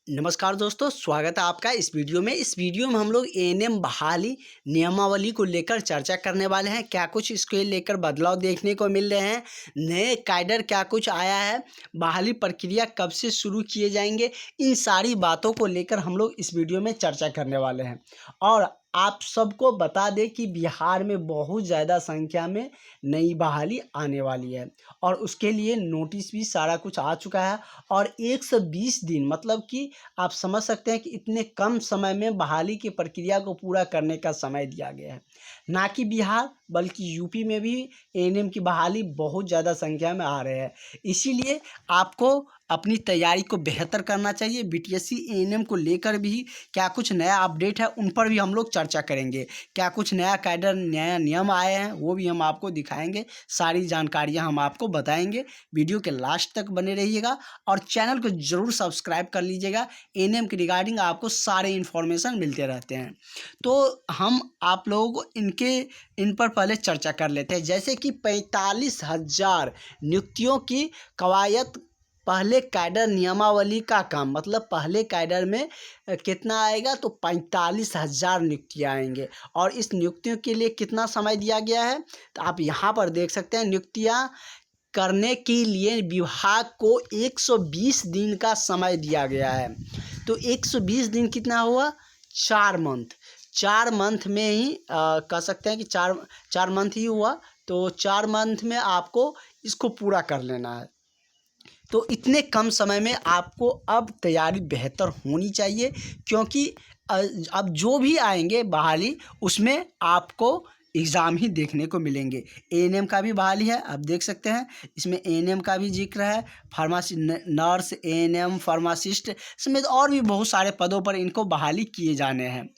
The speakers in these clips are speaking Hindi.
नमस्कार दोस्तों, स्वागत है आपका इस वीडियो में। इस वीडियो में हम लोग एएनएम बहाली नियमावली को लेकर चर्चा करने वाले हैं। क्या कुछ इसके लेकर बदलाव देखने को मिल रहे हैं, नए कैडर क्या कुछ आया है, बहाली प्रक्रिया कब से शुरू किए जाएंगे, इन सारी बातों को लेकर हम लोग इस वीडियो में चर्चा करने वाले हैं। और आप सबको बता दें कि बिहार में बहुत ज़्यादा संख्या में नई बहाली आने वाली है और उसके लिए नोटिस भी सारा कुछ आ चुका है। और 120 दिन मतलब कि आप समझ सकते हैं कि इतने कम समय में बहाली की प्रक्रिया को पूरा करने का समय दिया गया है। ना कि बिहार बल्कि यूपी में भी एएनएम की बहाली बहुत ज़्यादा संख्या में आ रहे हैं। इसीलिए आपको अपनी तैयारी को बेहतर करना चाहिए। बीटीएससी एएनएम को लेकर भी क्या कुछ नया अपडेट है उन पर भी हम लोग चर्चा करेंगे। क्या कुछ नया कैडर नया नियम आए हैं वो भी हम आपको दिखाएंगे। सारी जानकारियां हम आपको बताएंगे। वीडियो के लास्ट तक बने रहिएगा और चैनल को ज़रूर सब्सक्राइब कर लीजिएगा। एएनएम के रिगार्डिंग आपको सारे इन्फॉर्मेशन मिलते रहते हैं। तो हम आप लोगों को इन पर पहले चर्चा कर लेते हैं। जैसे कि 45,000 नियुक्तियों की कवायद पहले कैडर नियमावली का काम, मतलब पहले कैडर में कितना आएगा तो 45,000 नियुक्तियाँ आएंगे। और इस नियुक्तियों के लिए कितना समय दिया गया है तो आप यहाँ पर देख सकते हैं। नियुक्तियाँ करने के लिए विभाग को 120 दिन का समय दिया गया है। तो 120 दिन कितना हुआ, 4 मंथ। 4 मंथ में ही कह सकते हैं कि चार मंथ ही हुआ। तो 4 मंथ में आपको इसको पूरा कर लेना है। तो इतने कम समय में आपको अब तैयारी बेहतर होनी चाहिए, क्योंकि अब जो भी आएंगे बहाली उसमें आपको एग्ज़ाम ही देखने को मिलेंगे। एएनएम का भी बहाली है, आप देख सकते हैं इसमें एएनएम का भी जिक्र है। फार्मासी नर्स, एएनएम, फार्मासिस्ट समेत और भी बहुत सारे पदों पर इनको बहाली किए जाने हैं।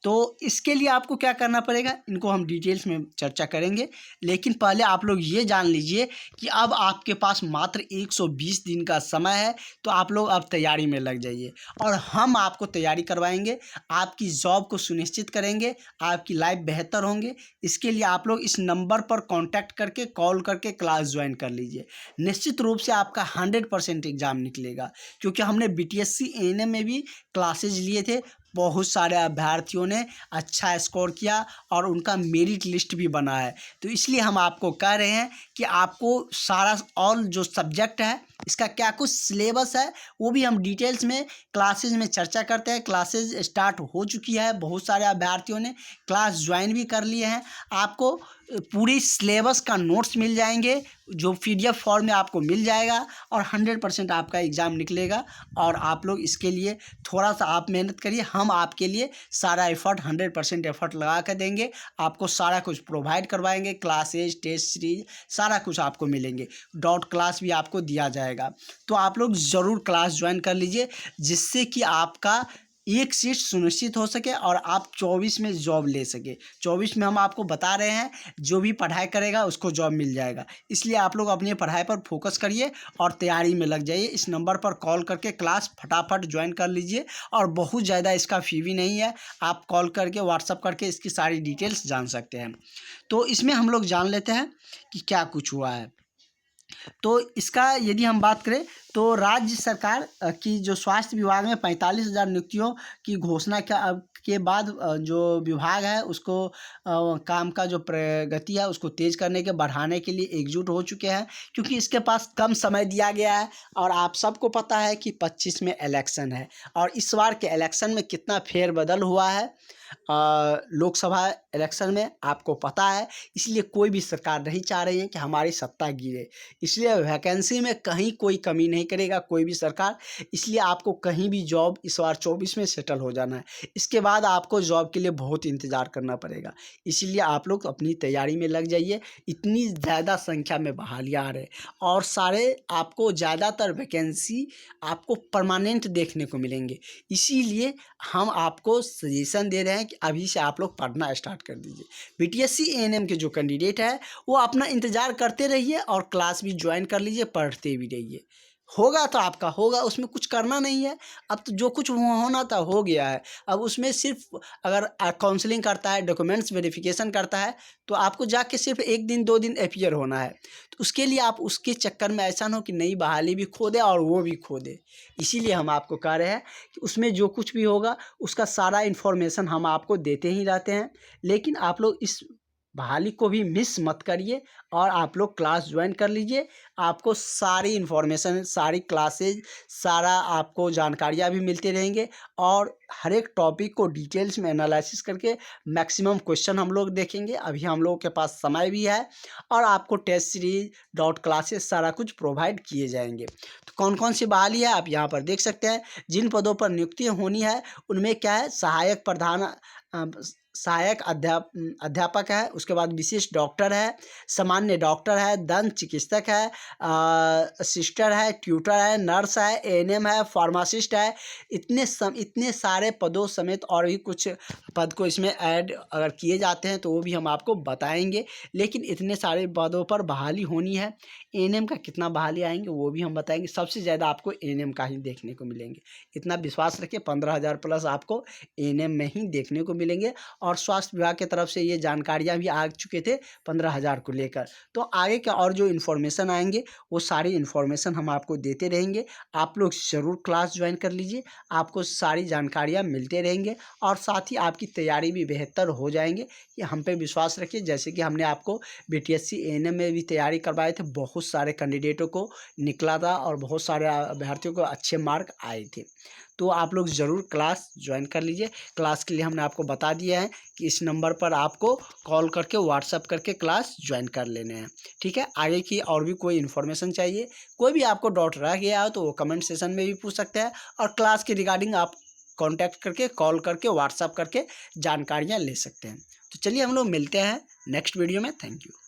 तो इसके लिए आपको क्या करना पड़ेगा इनको हम डिटेल्स में चर्चा करेंगे। लेकिन पहले आप लोग ये जान लीजिए कि अब आपके पास मात्र 120 दिन का समय है। तो आप लोग अब तैयारी में लग जाइए और हम आपको तैयारी करवाएंगे, आपकी जॉब को सुनिश्चित करेंगे, आपकी लाइफ बेहतर होंगे। इसके लिए आप लोग इस नंबर पर कांटेक्ट करके कॉल करके क्लास ज्वाइन कर लीजिए। निश्चित रूप से आपका 100% एग्ज़ाम निकलेगा, क्योंकि हमने बीटीएससी एएनएम में भी क्लासेज लिए थे। बहुत सारे अभ्यर्थियों ने अच्छा स्कोर किया और उनका मेरिट लिस्ट भी बना है। तो इसलिए हम आपको कह रहे हैं कि आपको सारा और जो सब्जेक्ट है इसका क्या कुछ सिलेबस है वो भी हम डिटेल्स में क्लासेज में चर्चा करते हैं। क्लासेज स्टार्ट हो चुकी है, बहुत सारे अभ्यर्थियों ने क्लास ज्वाइन भी कर लिए हैं। आपको पूरी सिलेबस का नोट्स मिल जाएंगे जो पीडीएफ फॉर्म में आपको मिल जाएगा और 100% आपका एग्ज़ाम निकलेगा। और आप लोग इसके लिए थोड़ा सा आप मेहनत करिए, हम आपके लिए सारा एफर्ट 100% एफर्ट लगा कर देंगे। आपको सारा कुछ प्रोवाइड करवाएंगे, क्लासेज, टेस्ट सीरीज सारा कुछ आपको मिलेंगे। डॉट क्लास भी आपको दिया जाएगा। तो आप लोग ज़रूर क्लास ज्वाइन कर लीजिए, जिससे कि आपका एक सीट सुनिश्चित हो सके और आप 24 में जॉब ले सके। 24 में हम आपको बता रहे हैं जो भी पढ़ाई करेगा उसको जॉब मिल जाएगा। इसलिए आप लोग अपनी पढ़ाई पर फोकस करिए और तैयारी में लग जाइए। इस नंबर पर कॉल करके क्लास फटाफट ज्वाइन कर लीजिए और बहुत ज़्यादा इसका फ़ी भी नहीं है। आप कॉल करके व्हाट्सअप करके इसकी सारी डिटेल्स जान सकते हैं। तो इसमें हम लोग जान लेते हैं कि क्या कुछ हुआ है। तो इसका यदि हम बात करें तो राज्य सरकार की जो स्वास्थ्य विभाग में 45,000 नियुक्तियों की घोषणा के बाद जो विभाग है उसको काम का जो प्रगति है उसको तेज़ करने के बढ़ाने के लिए एकजुट हो चुके हैं, क्योंकि इसके पास कम समय दिया गया है। और आप सबको पता है कि 25 में इलेक्शन है और इस बार के इलेक्शन में कितना फेरबदल हुआ है लोकसभा इलेक्शन में आपको पता है। इसलिए कोई भी सरकार नहीं चाह रही है कि हमारी सत्ता गिरे। इसलिए वैकेंसी में कहीं कोई कमी नहीं करेगा कोई भी सरकार। इसलिए आपको कहीं भी जॉब इस बार 24 में सेटल हो जाना है। इसके बाद आपको जॉब के लिए बहुत इंतज़ार करना पड़ेगा। इसीलिए आप लोग अपनी तैयारी में लग जाइए। इतनी ज़्यादा संख्या में बहालियाँ आ रहे और सारे आपको ज़्यादातर वैकेंसी आपको परमानेंट देखने को मिलेंगे। इसीलिए हम आपको सजेशन दे रहे हैं कि अभी से आप लोग पढ़ना स्टार्ट कर दीजिए। बीटीएससी एएनएम के जो कैंडिडेट है वो अपना इंतज़ार करते रहिए और क्लास भी ज्वाइन कर लीजिए, पढ़ते भी रहिए। होगा तो आपका होगा, उसमें कुछ करना नहीं है। अब तो जो कुछ होना था हो गया है। अब उसमें सिर्फ अगर काउंसलिंग करता है, डॉक्यूमेंट्स वेरिफिकेशन करता है, तो आपको जाके सिर्फ 1 दिन 2 दिन अपीयर होना है। तो उसके लिए आप उसके चक्कर में ऐसा ना हो कि नई बहाली भी खो दे और वो भी खो दे। इसीलिए हम आपको कह रहे हैं कि उसमें जो कुछ भी होगा उसका सारा इन्फॉर्मेशन हम आपको देते ही रहते हैं। लेकिन आप लोग इस बहाली को भी मिस मत करिए और आप लोग क्लास ज्वाइन कर लीजिए। आपको सारी इन्फॉर्मेशन, सारी क्लासेज, सारा आपको जानकारियाँ भी मिलते रहेंगे और हर एक टॉपिक को डिटेल्स में एनालिसिस करके मैक्सिमम क्वेश्चन हम लोग देखेंगे। अभी हम लोगों के पास समय भी है और आपको टेस्ट सीरीज, डॉट क्लासेस सारा कुछ प्रोवाइड किए जाएंगे। तो कौन कौन सी बहाली है आप यहाँ पर देख सकते हैं। जिन पदों पर नियुक्तियाँ होनी है उनमें क्या है, सहायक प्रधान सहायक अध्यापक है, उसके बाद विशिष्ट डॉक्टर है, सामान्य डॉक्टर है, दंत चिकित्सक है, सिस्टर है, ट्यूटर है, नर्स है, एएनएम है, फार्मासिस्ट है। इतने सारे पदों समेत और भी कुछ पद को इसमें ऐड अगर किए जाते हैं तो वो भी हम आपको बताएंगे। लेकिन इतने सारे पदों पर बहाली होनी है। एएनएम का कितना बहाली आएंगे वो भी हम बताएंगे। सबसे ज़्यादा आपको एएनएम का ही देखने को मिलेंगे। इतना विश्वास रखिए, 15,000 प्लस आपको एएनएम में ही देखने को मिलेंगे। और स्वास्थ्य विभाग की तरफ से ये जानकारियाँ भी आ चुके थे 15,000 को लेकर। तो आगे के और जो इन्फॉर्मेशन आएंगे वो सारी इन्फॉर्मेशन हम आपको देते रहेंगे। आप लोग ज़रूर क्लास ज्वाइन कर लीजिए, आपको सारी जानकारियाँ मिलते रहेंगे और साथ ही आपकी तैयारी भी बेहतर हो जाएंगे। ये हम पे विश्वास रखिए। जैसे कि हमने आपको बीटीएससी एएनएम में भी तैयारी करवाए थे, बहुत सारे कैंडिडेटों को निकला था और बहुत सारे अभ्यर्थियों को अच्छे मार्क आए थे। तो आप लोग ज़रूर क्लास ज्वाइन कर लीजिए। क्लास के लिए हमने आपको बता दिया है कि इस नंबर पर आपको कॉल करके, व्हाट्सअप करके क्लास ज्वाइन कर लेने हैं। ठीक है, आगे की और भी कोई इन्फॉर्मेशन चाहिए, कोई भी आपको डाउट रह गया हो तो वो कमेंट सेशन में भी पूछ सकते हैं और क्लास के रिगार्डिंग आप कॉन्टैक्ट करके, कॉल करके, व्हाट्सअप करके जानकारियाँ ले सकते हैं। तो चलिए हम लोग मिलते हैं नेक्स्ट वीडियो में। Thank you.